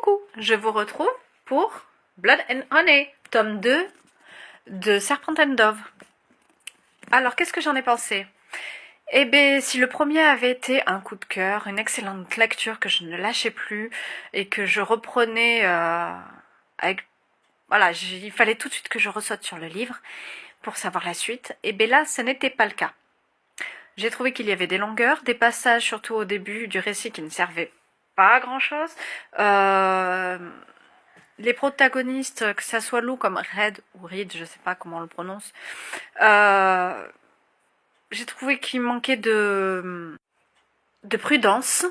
Coucou, je vous retrouve pour Blood and Honey, tome 2 de Serpent and Dove. Alors, qu'est-ce que j'en ai pensé? Eh bien, si le premier avait été un coup de cœur, une excellente lecture que je ne lâchais plus et que je reprenais avec... Voilà, il fallait tout de suite que je ressorte sur le livre pour savoir la suite. Eh bien là, ce n'était pas le cas. J'ai trouvé qu'il y avait des longueurs, des passages surtout au début du récit qui ne servaient pas à grand chose. Les protagonistes, que ça soit Lou comme Red ou Reed, je sais pas comment on le prononce, j'ai trouvé qu'il manquait de prudence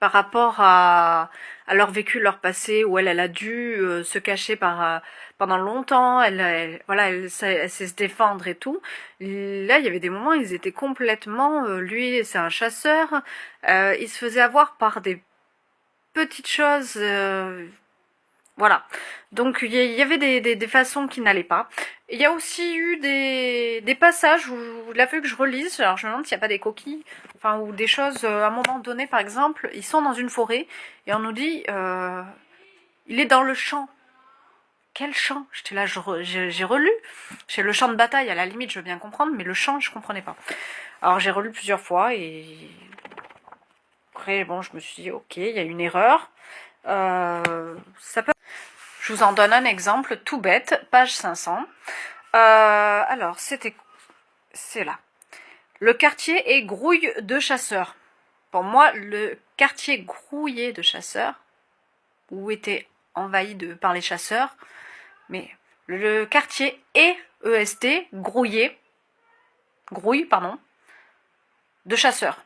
par rapport à leur vécu, leur passé, où elle a dû se cacher pendant longtemps, elle sait se défendre et tout. Là, il y avait des moments, ils étaient complètement... lui, c'est un chasseur, il se faisait avoir par des petites choses... voilà. Donc il y avait des façons qui n'allaient pas. Il y a aussi eu des passages où il a fallu que je relise. Alors je me demande s'il n'y a pas des coquilles, enfin ou des choses. À un moment donné, par exemple, ils sont dans une forêt et on nous dit il est dans le champ. Quel champ? J'étais là, j'ai relu. Chez le champ de bataille, à la limite, je veux bien comprendre, mais le champ, je comprenais pas. Alors j'ai relu plusieurs fois et après, bon, je me suis dit ok, il y a une erreur. Ça peut... Je vous en donne un exemple tout bête, page 500. Alors, c'est là. Le quartier est grouille de chasseurs. Pour moi, le quartier grouillé de chasseurs, ou était envahi par les chasseurs, mais le quartier est EST, grouillé, de chasseurs.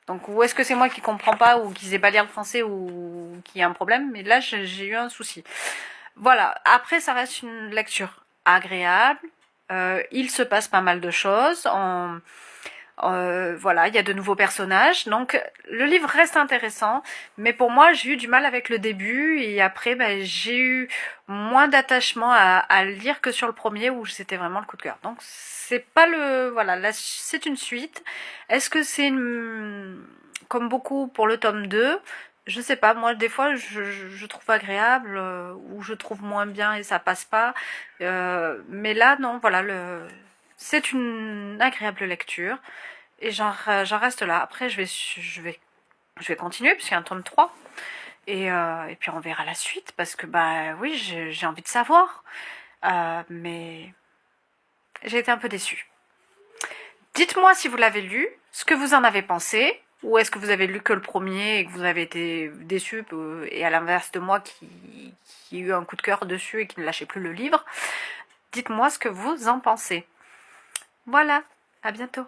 Donc, ou est-ce que c'est moi qui comprends pas, ou qui sais pas lire le français, ou qui a un problème, mais là, j'ai eu un souci. Voilà, après, ça reste une lecture agréable, il se passe pas mal de choses, voilà, il y a de nouveaux personnages, donc le livre reste intéressant, mais pour moi, j'ai eu du mal avec le début, et après, j'ai eu moins d'attachement à lire que sur le premier, où c'était vraiment le coup de cœur. Donc, c'est pas le... Voilà, là, c'est une suite. Est-ce que c'est comme beaucoup pour le tome 2? Je sais pas, moi des fois je trouve agréable ou je trouve moins bien et ça passe pas. Mais là non, voilà, c'est une agréable lecture et j'en reste là. Après je vais continuer puisqu'il y a un tome 3 et puis on verra la suite parce que bah oui j'ai envie de savoir. Mais j'ai été un peu déçue. Dites-moi si vous l'avez lu, ce que vous en avez pensé. Ou est-ce que vous avez lu que le premier et que vous avez été déçu, et à l'inverse de moi qui a eu un coup de cœur dessus et qui ne lâchait plus le livre? Dites-moi ce que vous en pensez. Voilà, à bientôt.